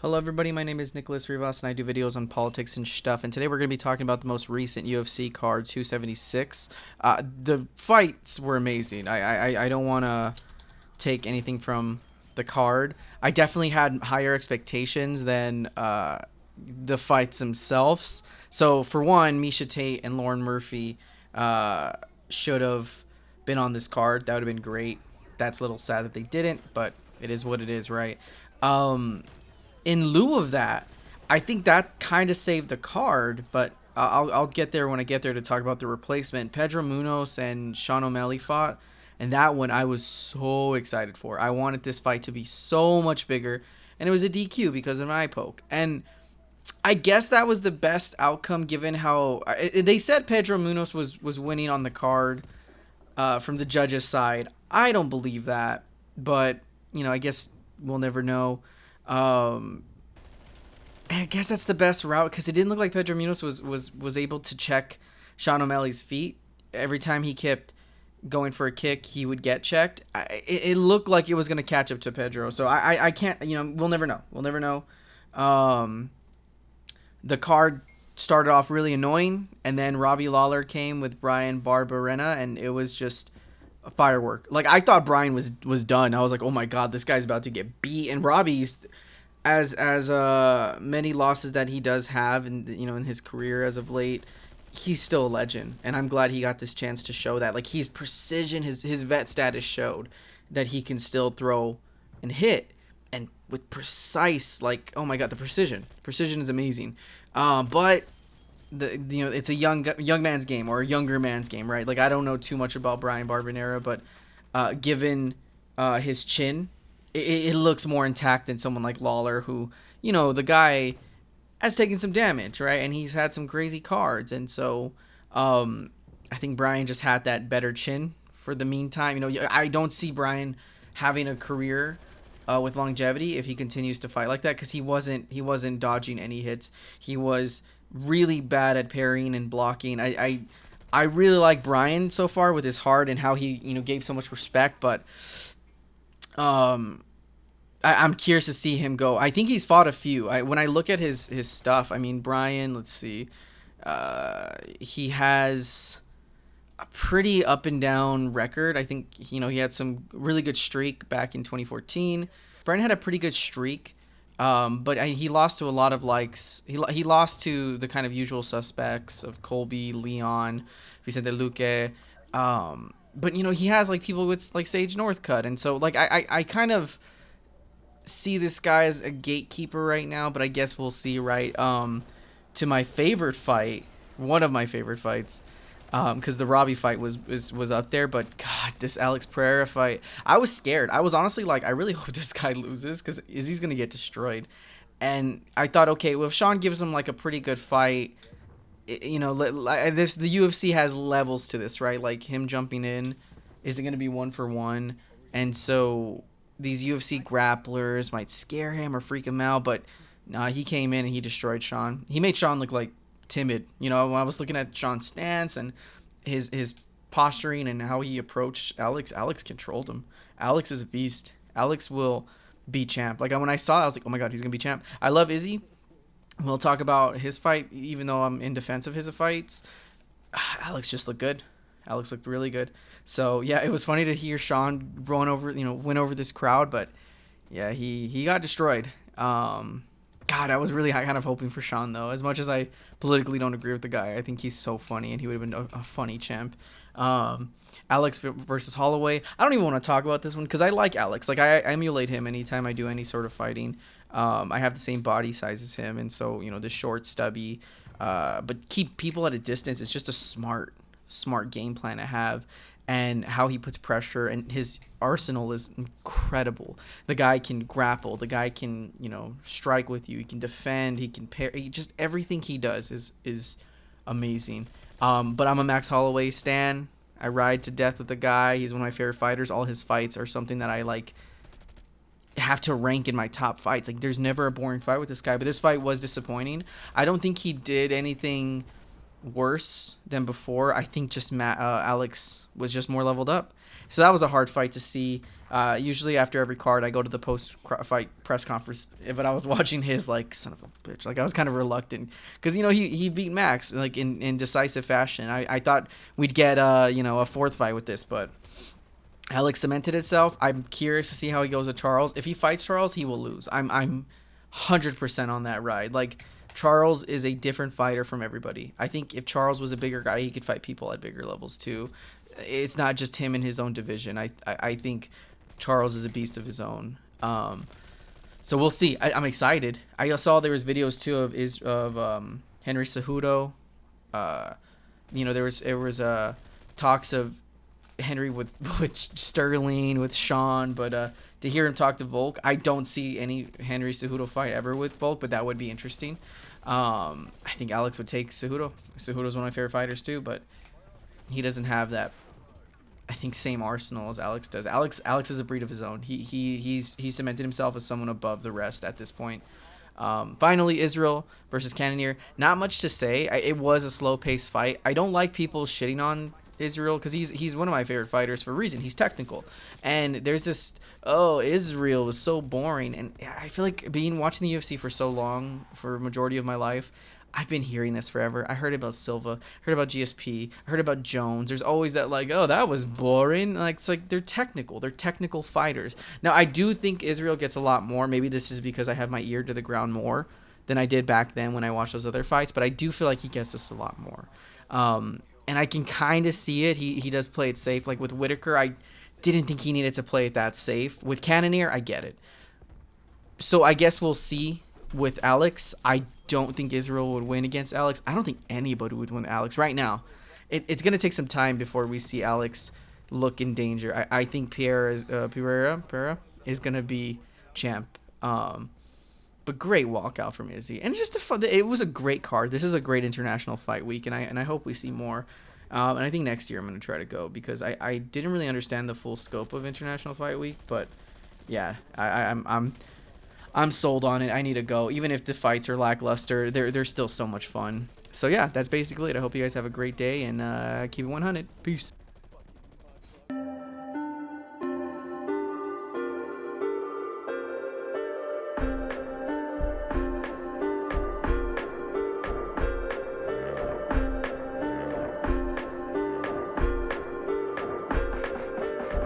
Hello everybody, my name is Nicholas Rivas and I do videos on politics and stuff, and today we're going to be talking about the most recent UFC card 276. The fights were amazing. I don't want to take anything from the card. I definitely had higher expectations than the fights themselves. So for one, Misha Tate and Lauren Murphy should have been on this card. That would have been great. That's a little sad that they didn't, but it is what it is, right? Um, in lieu of that, I think that kind of saved the card, but I'll get there when I get there to talk about the replacement. Pedro Munoz and Sean O'Malley fought, and that one I was so excited for. I wanted this fight to be so much bigger, and it was a DQ because of an eye poke. And I guess that was the best outcome given how they said Pedro Munoz was winning on the card from the judges' side. I don't believe that, but I guess we'll never know. Um, I guess that's the best route because it didn't look like Pedro Munoz was able to check Sean O'Malley's feet. Every time he kept going for a kick, he would get checked. It looked like it was going to catch up to Pedro. So I can't, we'll never know. We'll never know. Um, the card started off really annoying, and then Robbie Lawler came with Brian Barberena, and it was just a firework. Like, I thought Brian was done. I was like, oh my god, this guy's about to get beat. And Robbie, as many losses that he does have in his career as of late, he's still a legend, and I'm glad he got this chance to show that. Like, he's precision, his vet status showed that he can still throw and hit, and with precise, like, oh my god, the precision is amazing. But it's a young man's game, or a younger man's game, right? Like, I don't know too much about Brian Barbanera, but given his chin, it looks more intact than someone like Lawler, who, the guy has taken some damage, right? And he's had some crazy cards, and so I think Brian just had that better chin for the meantime. I don't see Brian having a career with longevity if he continues to fight like that, because he wasn't dodging any hits. He was really bad at parrying and blocking. I really like Brian so far with his heart and how he gave so much respect, but I'm curious to see him go. I think he's fought a few. When I look at his stuff, I mean, Brian, let's see, he has a pretty up and down record. I think he had some really good streak back in 2014. Brian had a pretty good streak, but he lost to a lot of likes. He lost to the kind of usual suspects of Colby, Leon, Vicente Luque. But he has like people with like Sage Northcutt, and so like I kind of see this guy as a gatekeeper right now, but I guess we'll see, right? To my favorite fight, one of my favorite fights, because the Robbie fight was up there, but God, this Alex Pereira fight, I was scared. I was honestly like, I really hope this guy loses, because Izzy's gonna get destroyed. And I thought, okay, well, if Sean gives him like a pretty good fight, the UFC has levels to this, right? Like, him jumping in isn't gonna be 1-for-1, and so these UFC grapplers might scare him or freak him out, but nah, he came in and he destroyed Sean. He made Sean look like timid. When I was looking at Sean's stance and his posturing and how he approached Alex controlled him. Alex is a beast. Alex will be champ. Like, when I saw it, I was like, oh my god, he's gonna be champ. I love Izzy. We'll talk about his fight, even though I'm in defense of his fights. Alex just looked good. Alex looked really good. So yeah, it was funny to hear Sean win over this crowd, but yeah, he got destroyed. God, I was really kind of hoping for Sean, though. As much as I politically don't agree with the guy, I think he's so funny, and he would have been a funny champ. Alex versus Holloway. I don't even want to talk about this one because I like Alex. Like, I emulate him anytime I do any sort of fighting. I have the same body size as him, and so the short, stubby, but keep people at a distance. It's just a smart game plan to have. And how he puts pressure, and his arsenal is incredible. The guy can grapple. The guy can, strike with you. He can defend. He can parry. Just everything he does is amazing. But I'm a Max Holloway stan. I ride to death with the guy. He's one of my favorite fighters. All his fights are something that I like have to rank in my top fights. Like, there's never a boring fight with this guy. But this fight was disappointing. I don't think he did anything worse than before. I think just Alex was just more leveled up, So that was a hard fight to see. Usually after every card, I go to the post-fight press conference, but I was watching his like son of a bitch. Like I was kind of reluctant because he beat Max like in decisive fashion. I thought we'd get a fourth fight with this, but Alex cemented itself. I'm curious to see how he goes with Charles. If he fights Charles, he will lose. I'm 100% on that ride. Like Charles is a different fighter from everybody. I think if Charles was a bigger guy, he could fight people at bigger levels too. It's not just him in his own division. I think Charles is a beast of his own. So we'll see. I'm excited. I saw there was videos too of Henry Cejudo. There was talks of Henry with Sterling, with Sean, but to hear him talk to Volk, I don't see any Henry Cejudo fight ever with Volk, but that would be interesting. I think Alex would take Cejudo. Cejudo's one of my favorite fighters too, but he doesn't have that, I think, same arsenal as Alex does. Alex is a breed of his own. He's cemented himself as someone above the rest at this point. Finally, Israel versus Cannonier. Not much to say. It was a slow-paced fight. I don't like people shitting on Israel because he's one of my favorite fighters for a reason. He's technical, and there's this Israel was so boring, and I feel like watching the UFC for so long, for a majority of my life, I've been hearing this forever. I heard about Silva, heard about GSP, heard about Jones. There's always that like, oh, that was boring. Like it's like they're technical fighters. Now I do think Israel gets a lot more. Maybe this is because I have my ear to the ground more than I did back then when I watched those other fights, but I do feel like he gets this a lot more. And I can kind of see it. He does play it safe. Like with Whitaker, I didn't think he needed to play it that safe. With Cannonier, I get it. So I guess we'll see with Alex. I don't think Israel would win against Alex. I don't think anybody would win Alex right now. It's going to take some time before we see Alex look in danger. I think Pereira is going to be champ. But great walkout from Izzy, and just it was a great card. This is a great international fight week, and I hope we see more. And I think next year I'm going to try to go because I didn't really understand the full scope of international fight week, but yeah, I'm sold on it. I need to go, even if the fights are lackluster. They're still so much fun. So yeah, that's basically it. I hope you guys have a great day and keep it 100. Peace.